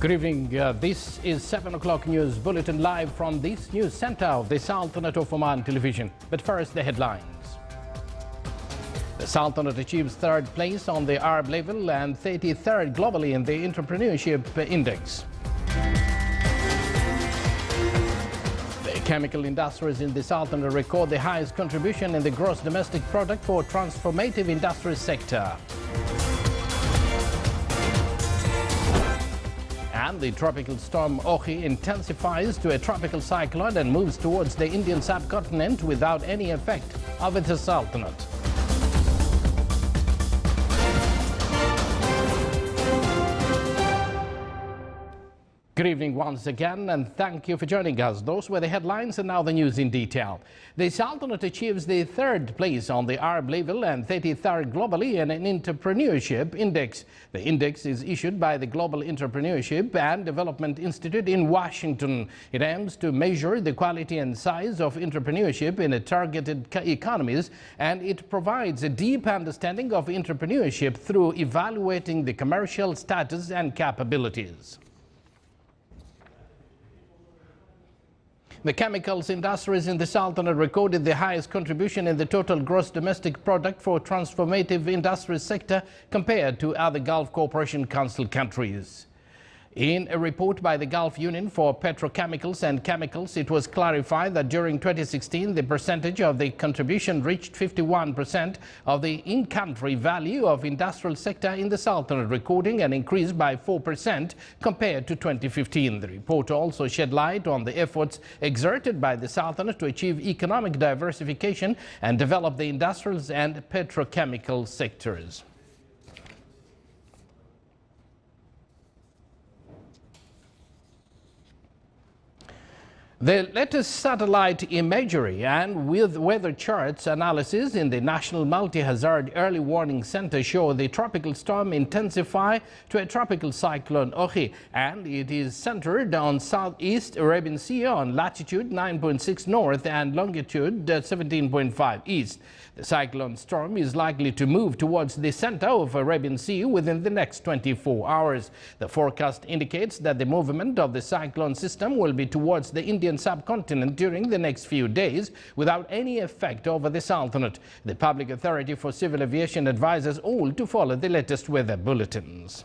Good evening. This is 7 o'clock news bulletin live from this news center of the Sultanate of Oman television. But first, the headlines. The Sultanate achieves third place on the Arab level and 33rd globally in the entrepreneurship index. The chemical industries in the Sultanate record the highest contribution in the gross domestic product for transformative industry sector. And the tropical storm Ohi intensifies to a tropical cyclone and moves towards the Indian subcontinent without any effect of its Sultanate. Good evening once again, and thank you for joining us. Those were the headlines, and now the news in detail. The Sultanate achieves the third place on the Arab level and 33rd globally in an entrepreneurship index. The index is issued by the Global Entrepreneurship and Development Institute in Washington. It aims to measure the quality and size of entrepreneurship in targeted economies, and it provides a deep understanding of entrepreneurship through evaluating the commercial status and capabilities. The chemicals industries in the Sultanate recorded the highest contribution in the total gross domestic product for transformative industry sector compared to other Gulf Cooperation Council countries. In a report by the Gulf Union for Petrochemicals and Chemicals, it was clarified that during 2016, the percentage of the contribution reached 51% of the in-country value of industrial sector in the Sultanate, recording an increase by 4% compared to 2015. The report also shed light on the efforts exerted by the Sultanate to achieve economic diversification and develop the industrial and petrochemical sectors. The latest satellite imagery and with weather charts analysis in the National Multi-Hazard Early Warning Center show the tropical storm intensify to a tropical cyclone Ohi, and it is centered on southeast Arabian Sea on latitude 9.6 north and longitude 17.5 east. The cyclone storm is likely to move towards the center of Arabian Sea within the next 24 hours. The forecast indicates that the movement of the cyclone system will be towards the Indian subcontinent during the next few days without any effect over the Sultanate. The Public Authority for Civil Aviation advises all to follow the latest weather bulletins.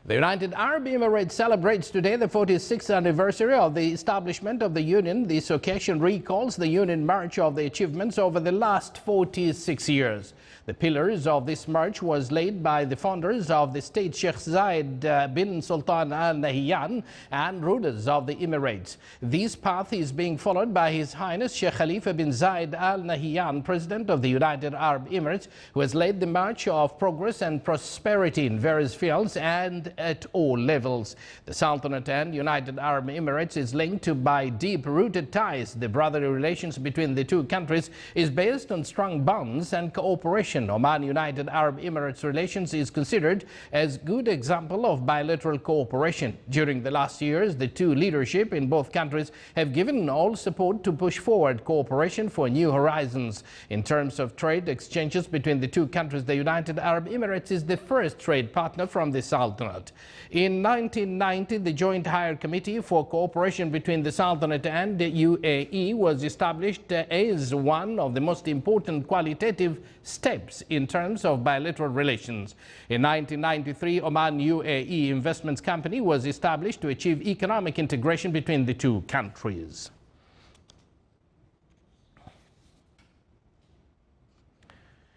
The United Arab Emirates celebrates today the 46th anniversary of the establishment of the Union. This occasion recalls the Union march of the achievements over the last 46 years. The pillars of this march was laid by the founders of the state, Sheikh Zayed bin Sultan Al Nahyan, and rulers of the Emirates. This path is being followed by His Highness Sheikh Khalifa bin Zayed Al Nahyan, President of the United Arab Emirates, who has led the march of progress and prosperity in various fields and at all levels. The Sultanate and United Arab Emirates is linked to by deep-rooted ties. The brotherly relations between the two countries is based on strong bonds and cooperation. Oman-United Arab Emirates relations is considered as a good example of bilateral cooperation. During the last years, the two leadership in both countries have given all support to push forward cooperation for new horizons. In terms of trade exchanges between the two countries, the United Arab Emirates is the first trade partner from the Sultanate. In 1990, the Joint Higher Committee for Cooperation between the Sultanate and the UAE was established as one of the most important qualitative steps in terms of bilateral relations. In 1993, Oman UAE Investments Company was established to achieve economic integration between the two countries.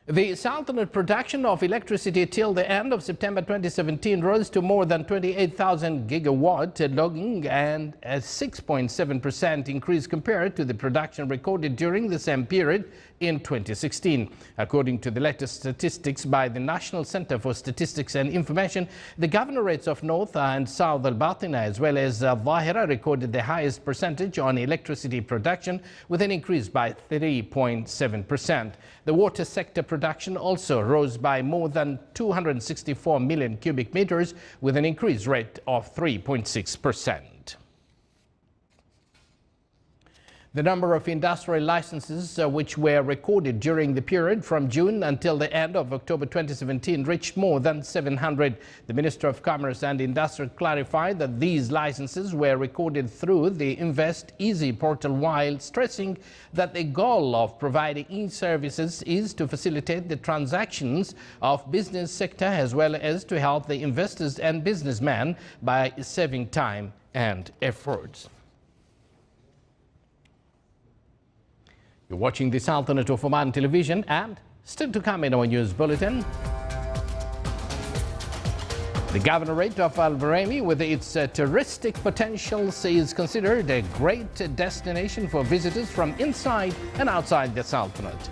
The Sultanate production of electricity till the end of September 2017 rose to more than 28,000 gigawatt, logging and a 6.7% increase compared to the production recorded during the same period in 2016. According to the latest statistics by the National Center for Statistics and Information, the governorates of North and South Al-Batina as well as Zahira recorded the highest percentage on electricity production with an increase by 3.7%. The water sector production also rose by more than 264 million cubic meters with an increase rate of 3.6%. The number of industrial licenses which were recorded during the period from June until the end of October 2017 reached more than 700. The Minister of Commerce and Industry clarified that these licenses were recorded through the Invest Easy portal, while stressing that the goal of providing e-services is to facilitate the transactions of business sector as well as to help the investors and businessmen by saving time and efforts. You're watching the Sultanate of Oman television, and still to come in our news bulletin. The governorate of Al Barami, with its touristic potentials, is considered a great destination for visitors from inside and outside the Sultanate.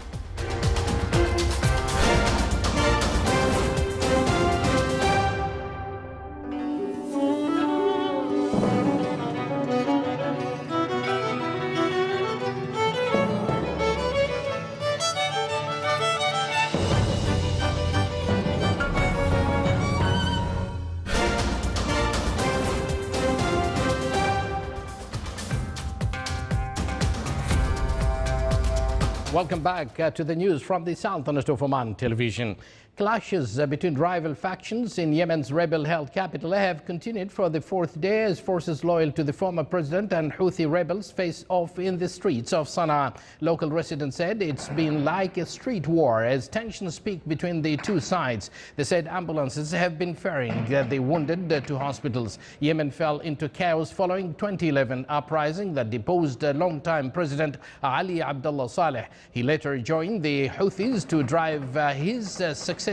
Welcome back to the news from the Sultanate of Oman television. Clashes between rival factions in Yemen's rebel-held capital have continued for the fourth day as forces loyal to the former president and Houthi rebels face off in the streets of Sana'a. Local residents said it's been like a street war as tensions peak between the two sides. They said ambulances have been ferrying the wounded to hospitals. Yemen fell into chaos following 2011 uprising that deposed longtime President Ali Abdullah Saleh. He later joined the Houthis to drive his successor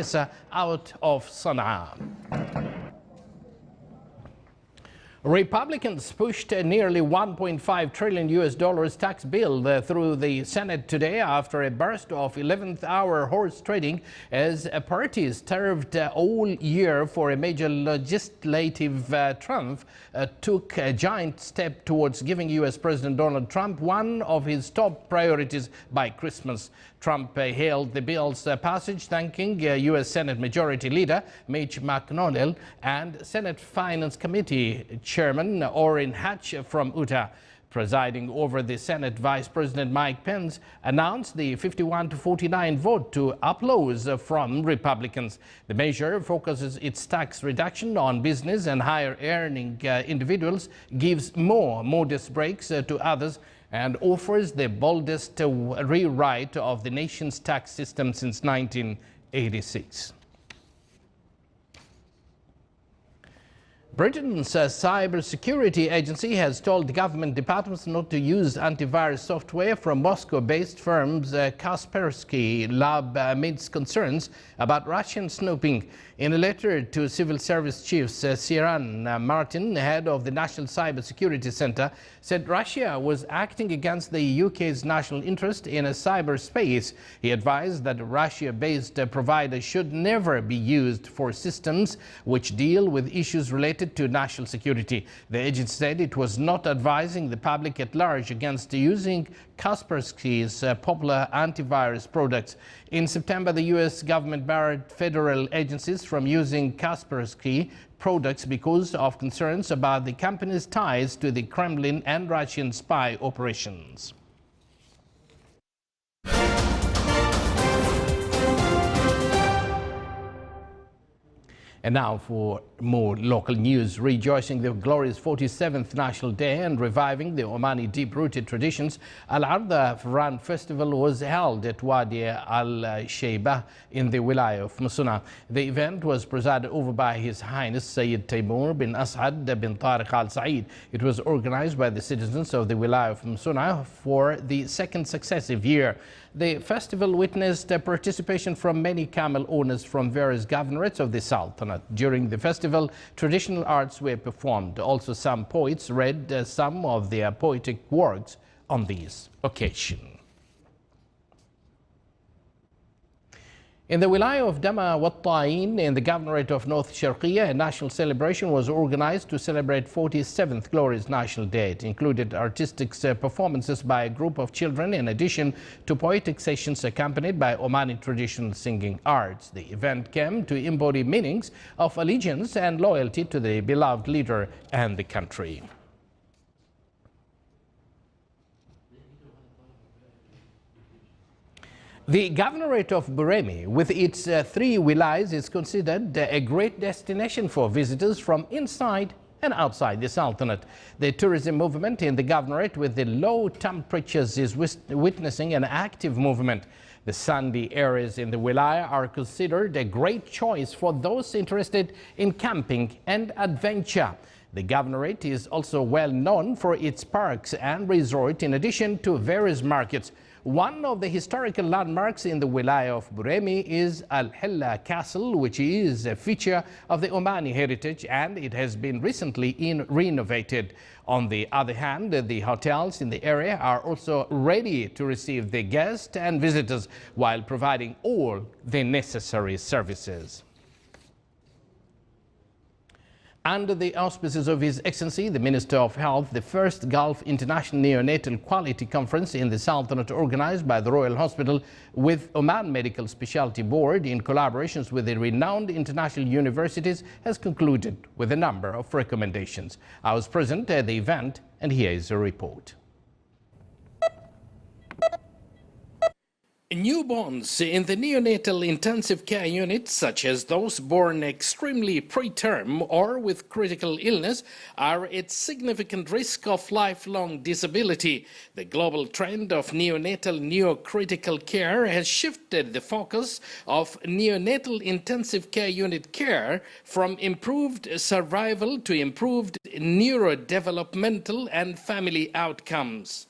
out of Sana'a. Republicans pushed a nearly $1.5 trillion tax bill through the Senate today after a burst of 11th-hour horse trading as parties served all year for a major legislative triumph took a giant step towards giving U.S. President Donald Trump one of his top priorities by Christmas. Trump hailed the bill's passage, thanking U.S. Senate Majority Leader Mitch McConnell and Senate Finance Committee Chairman Orrin Hatch from Utah. Presiding over the Senate, Vice President Mike Pence announced the 51-49 vote to applause from Republicans. The measure focuses its tax reduction on business and higher earning individuals, gives more modest breaks to others, and offers the boldest rewrite of the nation's tax system since 1986. Britain's cybersecurity agency has told government departments not to use antivirus software from Moscow-based firms Kaspersky Lab amidst concerns about Russian snooping. In a letter to Civil Service Chiefs, Ciaran Martin, head of the National Cybersecurity Center, said Russia was acting against the UK's national interest in a cyberspace. He advised that Russia-based providers should never be used for systems which deal with issues related to national security. The agency said it was not advising the public at large against using Kaspersky's popular antivirus products. In September, the U.S. government barred federal agencies from using Kaspersky products because of concerns about the company's ties to the Kremlin and Russian spy operations. And now for more local news. Rejoicing the glorious 47th National Day and reviving the Omani deep-rooted traditions, Al-Arda Farran Festival was held at Wadi Al-Shaybah in the Wilaya of Musuna. The event was presided over by His Highness Sayyid Taimur bin As'ad bin Tariq Al Saeed. It was organized by the citizens of the Wilaya of Musuna for the second successive year. The festival witnessed participation from many camel owners from various governorates of the Sultanate. During the festival, traditional arts were performed. Also, some poets read some of their poetic works on this occasion. In the Wilaya of Dama Wat Ta'in in the Governorate of North Sharqiya, a national celebration was organized to celebrate 47th Glorious National Day. It included artistic performances by a group of children in addition to poetic sessions accompanied by Omani traditional singing arts. The event came to embody meanings of allegiance and loyalty to the beloved leader and the country. The governorate of Buremi, with its 3 wilayas, is considered a great destination for visitors from inside and outside the Sultanate. The tourism movement in the governorate with the low temperatures is witnessing an active movement. The sandy areas in the wilaya are considered a great choice for those interested in camping and adventure. The governorate is also well known for its parks and resort in addition to various markets. One of the historical landmarks in the wilaya of Buremi is Al-Hilla Castle, which is a feature of the Omani heritage, and it has been recently renovated. On the other hand, the hotels in the area are also ready to receive the guests and visitors while providing all the necessary services. Under the auspices of His Excellency, the Minister of Health, the first Gulf International Neonatal Quality Conference in the Sultanate, organized by the Royal Hospital with Oman Medical Specialty Board in collaborations with the renowned international universities, has concluded with a number of recommendations. I was present at the event, and here is a report. Newborns in the neonatal intensive care unit, such as those born extremely preterm or with critical illness, are at significant risk of lifelong disability. The global trend of neonatal neocritical care has shifted the focus of neonatal intensive care unit care from improved survival to improved neurodevelopmental and family outcomes.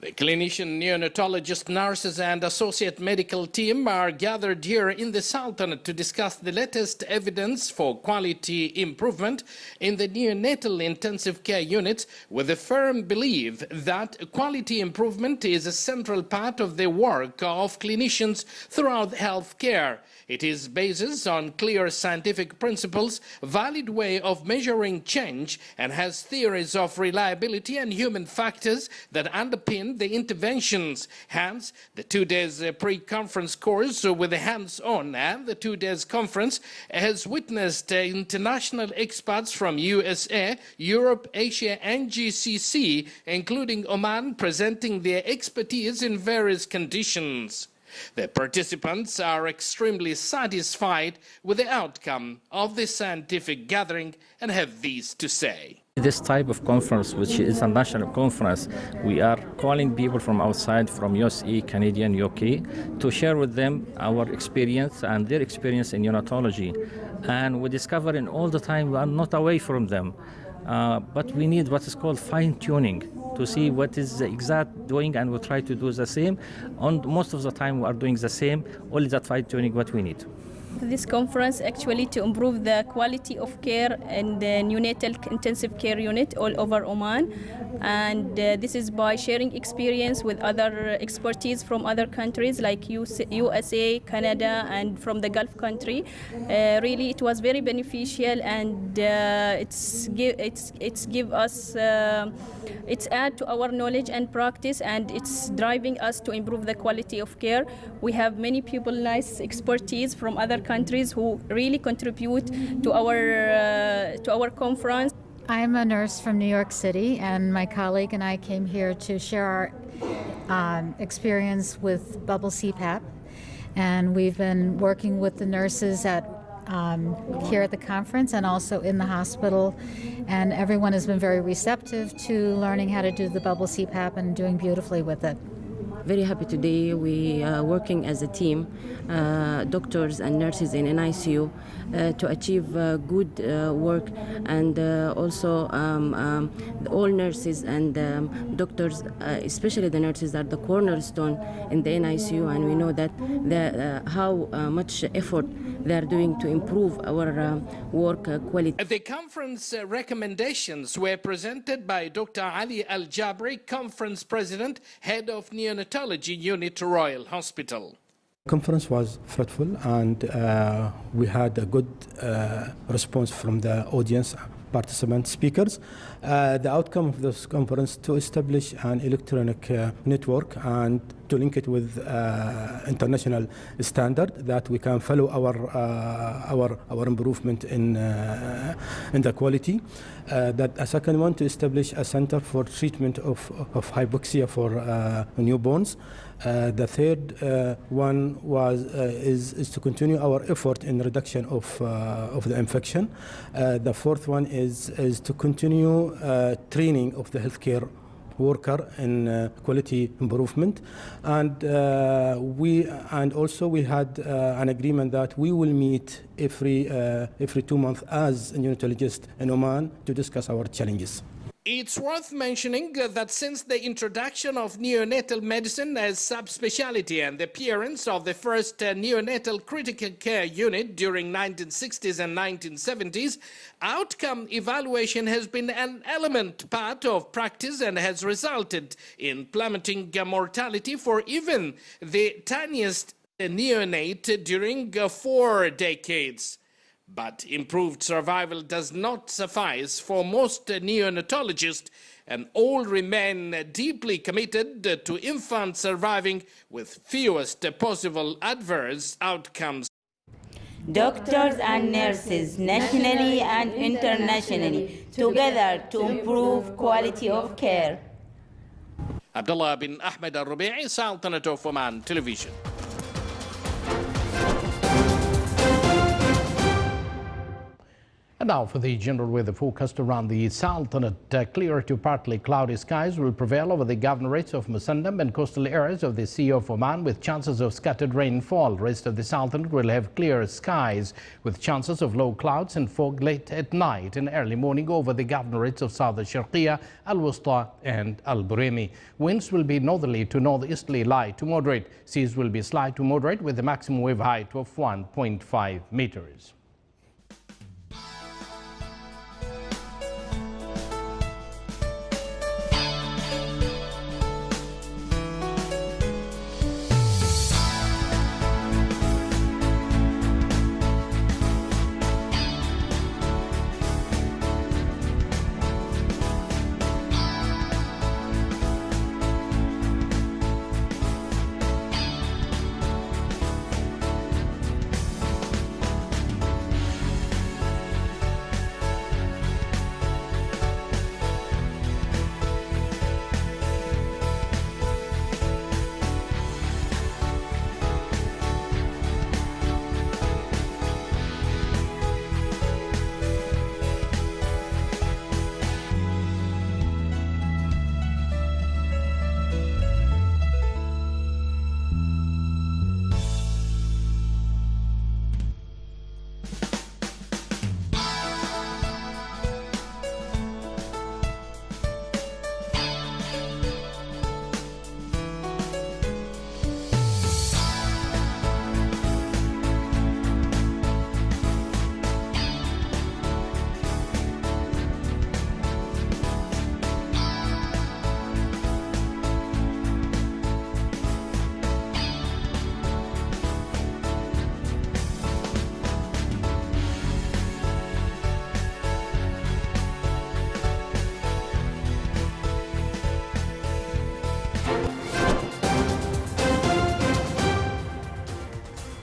The clinician, neonatologist, nurses and associate medical team are gathered here in the Sultanate to discuss the latest evidence for quality improvement in the neonatal intensive care units, with a firm belief that quality improvement is a central part of the work of clinicians throughout healthcare. It is based on clear scientific principles, valid way of measuring change, and has theories of reliability and human factors that underpin the interventions. Hence, the 2 days pre-conference course with the hands-on and the 2 days conference has witnessed international experts from USA, Europe, Asia and GCC, including Oman, presenting their expertise in various conditions. The participants are extremely satisfied with the outcome of this scientific gathering and have these to say. This type of conference, which is a national conference, we are calling people from outside, from USA, Canadian, UK, to share with them our experience and their experience in neonatology. And we discover in all the time we are not away from them. But we need what is called fine-tuning to see what is the exact doing, and we try to do the same. And most of the time we are doing the same, only that fine-tuning what we need. This conference actually to improve the quality of care in the neonatal intensive care unit all over Oman, and this is by sharing experience with other expertise from other countries like USA, Canada, and from the Gulf country. Really, it was very beneficial, and it's add to our knowledge and practice, and it's driving us to improve the quality of care. We have many people, nice expertise from other countries who really contribute to our conference. I'm a nurse from New York City, and my colleague and I came here to share our experience with bubble CPAP. And we've been working with the nurses here at the conference and also in the hospital, and everyone has been very receptive to learning how to do the bubble CPAP and doing beautifully with it. Very happy today. We are working as a team, doctors and nurses in NICU, to achieve good work, and also all nurses and doctors, especially the nurses, are the cornerstone in the NICU, and we know that how much effort they are doing to improve our work quality. The conference recommendations were presented by Dr. Ali Al-Jabri, Conference President, Head of Neonatology Unit, Royal Hospital. The conference was fruitful, and we had a good response from the audience, participant speakers. The outcome of this conference to establish an electronic network and to link it with international standard that we can follow our improvement in the quality. That a second one, to establish a center for treatment of hypoxia for newborns. The third one is to continue our effort in reduction of the infection. The fourth one is to continue training of the healthcare worker in quality improvement, and also we had an agreement that we will meet every 2 months as neonatologists in Oman to discuss our challenges. It's worth mentioning that since the introduction of neonatal medicine as subspecialty and the appearance of the first neonatal critical care unit during 1960s and 1970s, outcome evaluation has been an element part of practice and has resulted in plummeting mortality for even the tiniest neonate during 4 decades. But improved survival does not suffice for most neonatologists, and all remain deeply committed to infants surviving with fewest possible adverse outcomes. Doctors and nurses, nationally and internationally, together to improve quality of care. Abdullah bin Ahmed al-Rubi'i, Sultanate of Oman Television. And now for the general weather forecast around the Sultanate. Clear to partly cloudy skies will prevail over the governorates of Musandam and coastal areas of the Sea of Oman with chances of scattered rainfall. Rest of the Sultanate will have clear skies with chances of low clouds and fog late at night and early morning over the governorates of South Sharqiya, Al-Wusta and Al-Buremi. Winds will be northerly to northeasterly light to moderate. Seas will be slight to moderate with a maximum wave height of 1.5 meters.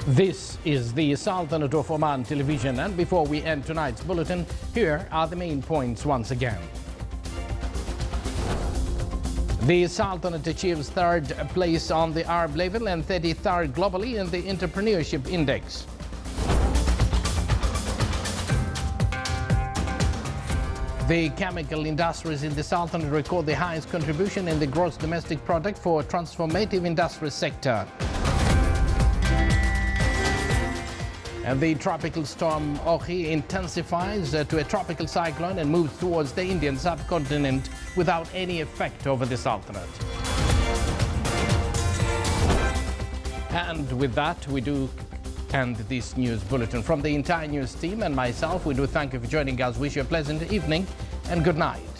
This is the Sultanate of Oman Television, and before we end tonight's bulletin, here are the main points once again. The Sultanate achieves 3rd place on the Arab level and 33rd globally in the Entrepreneurship Index. The chemical industries in the Sultanate record the highest contribution in the gross domestic product for transformative industry sector. And the tropical storm Oki intensifies to a tropical cyclone and moves towards the Indian subcontinent without any effect over the Sultanate. And with that, we do end this news bulletin. From the entire news team and myself, we do thank you for joining us. Wish you a pleasant evening and good night.